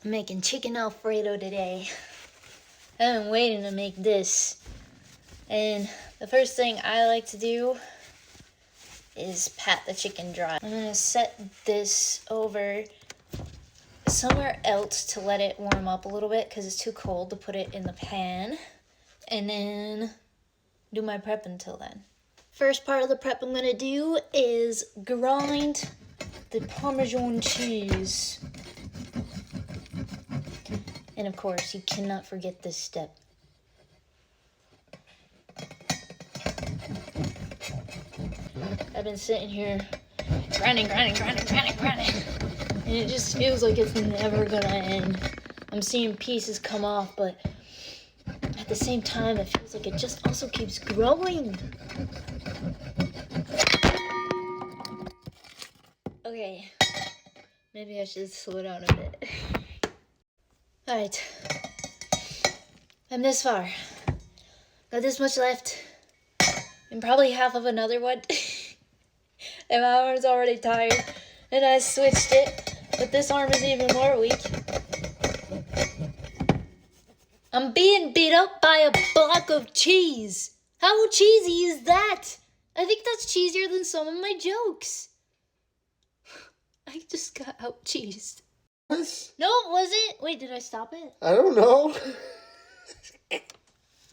I'm making chicken Alfredo today. I've been waiting to make this. And the first thing I like to do is pat the chicken dry. I'm gonna set this over somewhere else to let it warm up a little bit because it's too cold to put it in the pan. And then do my prep until then. First part of the prep I'm gonna do is grind the Parmesan cheese. And of course, you cannot forget this step. I've been sitting here grinding. And it just feels like it's never gonna end. I'm seeing pieces come off, but at the same time, it feels like it just also keeps growing. Okay, maybe I should slow down a bit. Alright, I'm this far. Got this much left, and probably half of another one. And my arm's already tired, and I switched it, but this arm is even more weak. I'm being beat up by a block of cheese. How cheesy is that? I think that's cheesier than some of my jokes. I just got out cheesed. What? No, it wasn't. Wait, did I stop it? I don't know.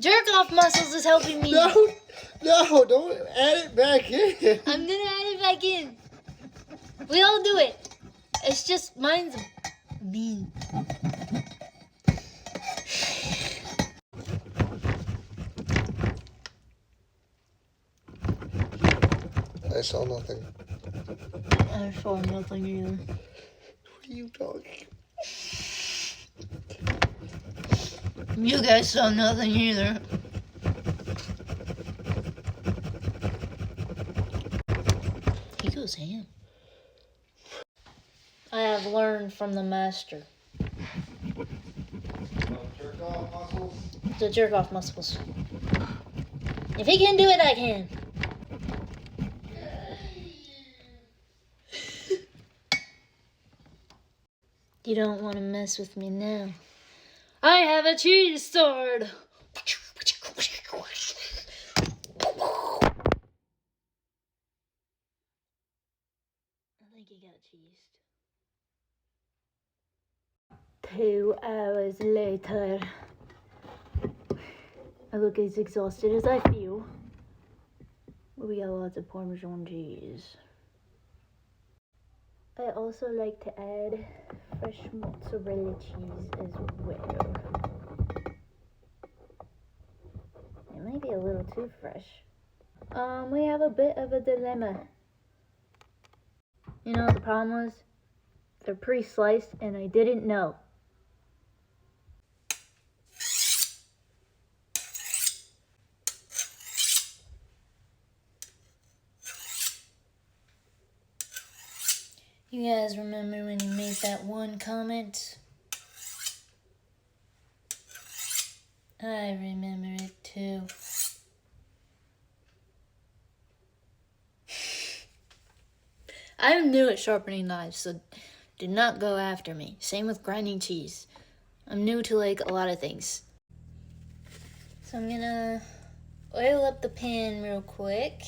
Jerk off muscles is helping me. No, don't add it back in. I'm gonna add it back in. We all do it. It's just mine's mean. I saw nothing. I saw nothing either. What are you talking? You guys saw nothing either. He goes ham. I have learned from the master. Jerk off muscles. The jerk off muscles. If he can do it, I can. You don't want to mess with me now. I have a cheese sword. I think he got cheesed. 2 hours later. I look as exhausted as I feel. But we got lots of Parmesan cheese. I also like to add fresh mozzarella cheese as well. It might be a little too fresh. We have a bit of a dilemma. You know what the problem was? They're pre-sliced and I didn't know. You guys remember when you made that one comment? I remember it too. I'm new at sharpening knives, so do not go after me. Same with grinding cheese. I'm new to like a lot of things. So I'm gonna oil up the pan real quick.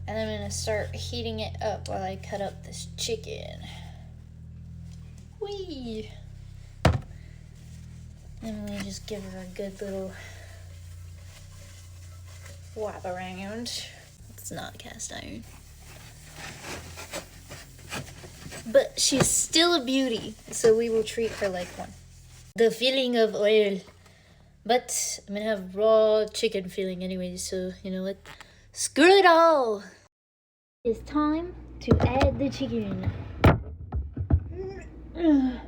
And I'm gonna start heating it up while I cut up this chicken. Whee! And we just give her a good little whap around. It's not cast iron. But she's still a beauty, so we will treat her like one. The feeling of oil. But I'm gonna have raw chicken feeling anyway, so you know what? Screw it all! It's time to add the chicken. I'm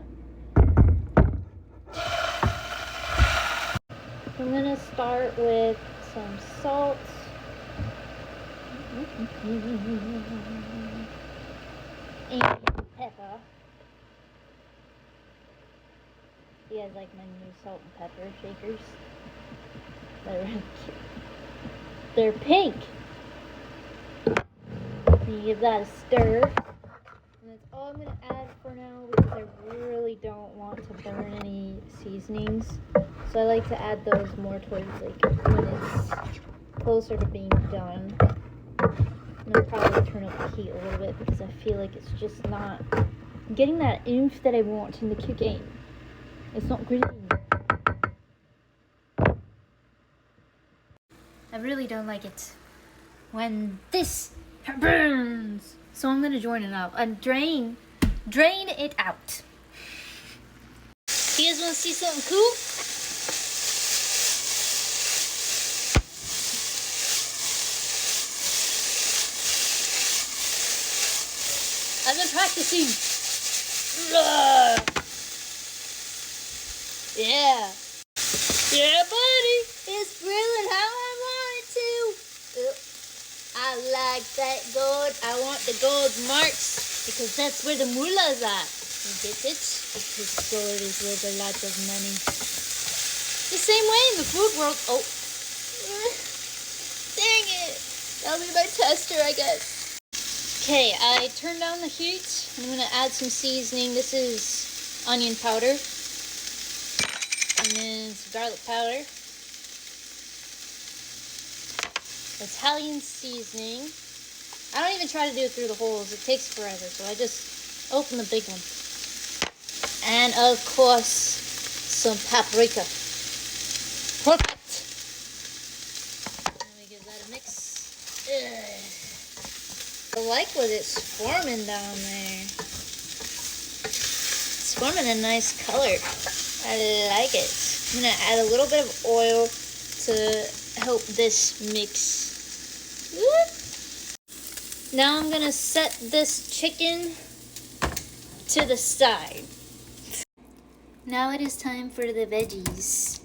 gonna start with some salt. And pepper. You guys like my new salt and pepper shakers? They're pink. You give that a stir. And that's all I'm going to add for for now because I really don't want to burn any seasonings. So I like to add those more towards like when it's closer to being done. And I'll probably turn up the heat a little bit because I feel like it's just not getting that oomph that I want in the cooking. It's not green. I really don't like it when this burns. So I'm gonna join it up and drain it out. You guys wanna see something cool? I've been practicing. Yeah. Yeah, buddy. It's grilling how I want it to. I like that gold. I want the gold marks because that's where the mullahs are. You get it? Because gold is worth a lot of money. The same way in the food world. Oh. Dang it. That'll be my tester, I guess. Okay, I turned down the heat. I'm going to add some seasoning. This is onion powder. And then some garlic powder. Italian seasoning. I don't even try to do it through the holes. It takes forever, so I just open the big one. And of course, some paprika. Perfect. Let me give that a mix. Ugh. I like what it's forming down there. It's forming a nice color. I like it. I'm gonna add a little bit of oil to help this mix. Now I'm gonna set this chicken to the side. Now it is time for the veggies.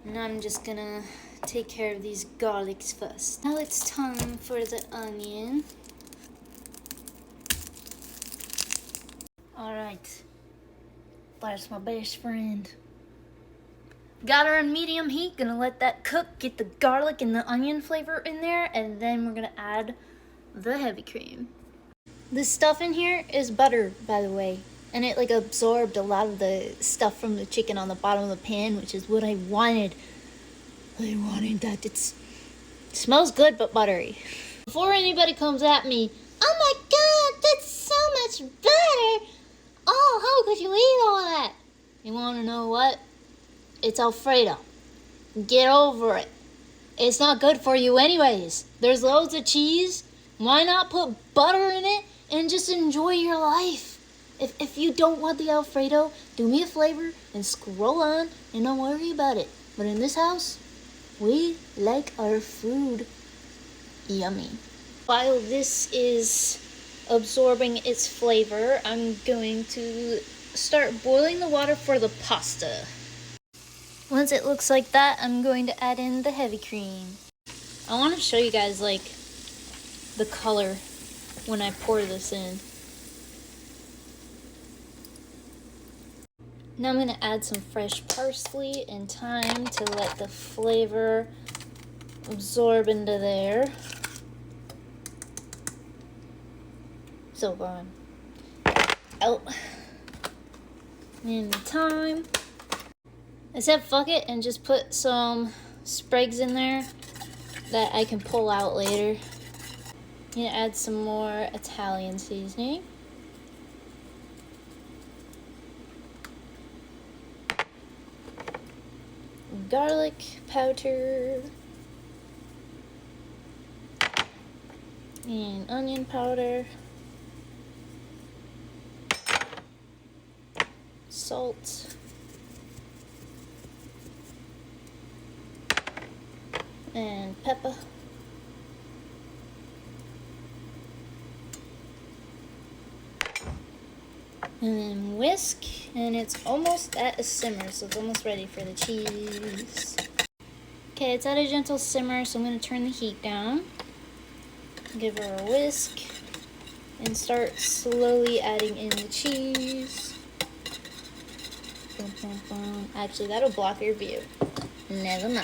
And I'm just gonna take care of these garlics first. Now it's time for the onion. Alright. That's my best friend. Got her on medium heat. Gonna let that cook. Get the garlic and the onion flavor in there. And then we're gonna add the heavy cream. This stuff in here is butter, by the way. And it like absorbed a lot of the stuff from the chicken on the bottom of the pan, which is what I wanted. I wanted that. It smells good but buttery. Before anybody comes at me, oh my god, that's so much butter! Oh, how could you eat all that? You wanna know what? It's Alfredo. Get over it. It's not good for you anyways. There's loads of cheese. Why not put butter in it and just enjoy your life? If you don't want the Alfredo, do me a favor and scroll on and don't worry about it. But in this house, we like our food yummy. While this is absorbing its flavor, I'm going to start boiling the water for the pasta. Once it looks like that, I'm going to add in the heavy cream. I want to show you guys like the color when I pour this in. Now I'm going to add some fresh parsley and thyme to let the flavor absorb into there. So gone. Out. And the thyme. I said fuck it and just put some sprigs in there that I can pull out later. I'm gonna add some more Italian seasoning. Garlic powder. And onion powder. Salt. And pepper. And then whisk, and it's almost at a simmer, so it's almost ready for the cheese. Okay, it's at a gentle simmer, so I'm going to turn the heat down. Give her a whisk, and start slowly adding in the cheese. Boom, boom, boom. Actually, that'll block your view. Never mind.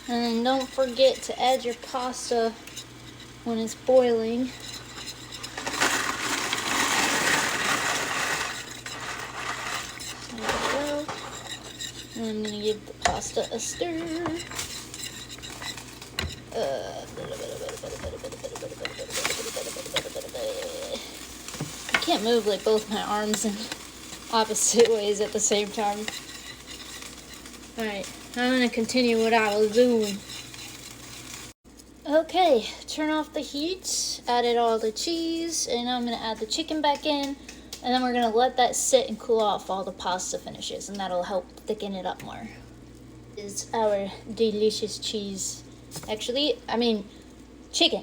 And then don't forget to add your pasta when it's boiling. There we go. And I'm gonna give the pasta a stir. I can't move like both my arms in opposite ways at the same time. Alright, I'm gonna continue what I was doing. Okay, turn off the heat, added all the cheese, and I'm gonna add the chicken back in, and then we're gonna let that sit and cool off while the pasta finishes, and that'll help thicken it up more. This is our delicious cheese. Actually, chicken.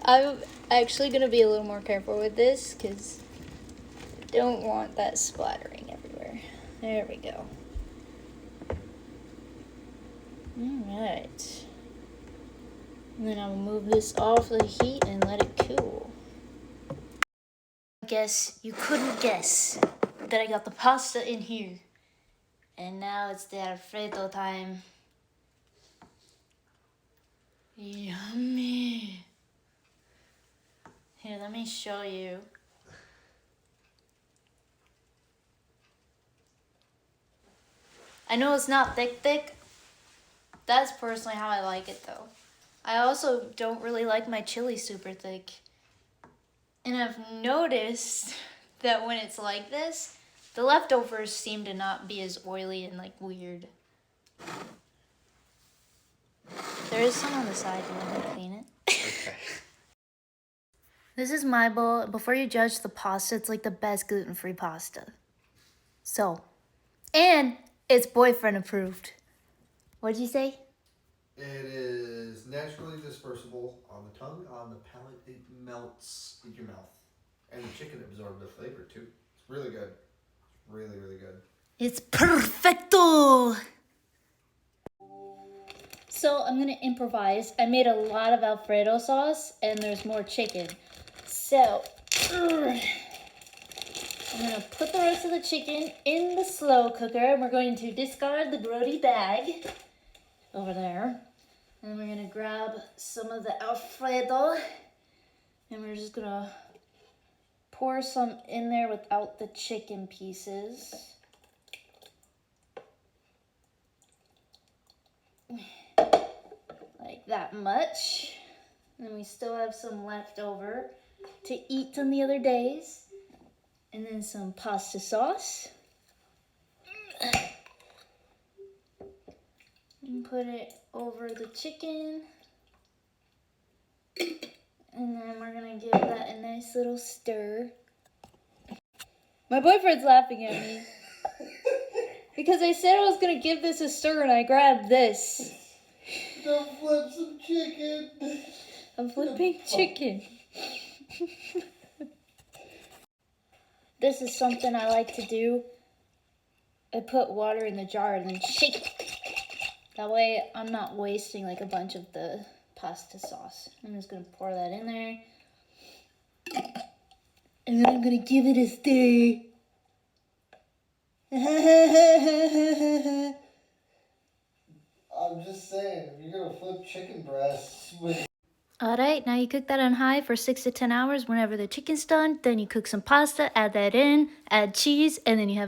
I'm actually gonna be a little more careful with this because I don't want that splattering everywhere. There we go. Alright. And then I'll move this off the heat and let it cool. I guess you couldn't guess that I got the pasta in here. And now it's the Alfredo time. Yummy. Here, let me show you. I know it's not thick. That's personally how I like it though. I also don't really like my chili super thick. And I've noticed that when it's like this, the leftovers seem to not be as oily and like weird. There is some on the side. You want me to clean it? Okay. This is my bowl. Before you judge the pasta, it's like the best gluten-free pasta. So, and it's boyfriend approved. What'd you say? It is naturally dispersible on the tongue, on the palate. It melts in your mouth, and the chicken absorbs the flavor too. It's really good. Really, really good. It's perfecto. So I'm gonna improvise. I made a lot of Alfredo sauce, and there's more chicken. So I'm gonna put the rest of the chicken in the slow cooker, and we're going to discard the grody bag over there. And we're gonna grab some of the Alfredo, and we're just gonna pour some in there without the chicken pieces. Like that much. And we still have some left over to eat on the other days. And then some pasta sauce. And put it over the chicken. And then we're gonna give that a nice little stir. My boyfriend's laughing at me. Because I said I was gonna give this a stir and I grabbed this. Don't flip some chicken. I'm flipping chicken. This is something I like to do. I put water in the jar and then shake it. That way I'm not wasting like a bunch of the pasta sauce. I'm just gonna pour that in there. And then I'm gonna give it a stir. I'm just saying, if you're gonna flip chicken breasts with. Alright, now you cook that on high for 6 to 10 hours. Whenever the chicken's done, then you cook some pasta, add that in, add cheese, and then you have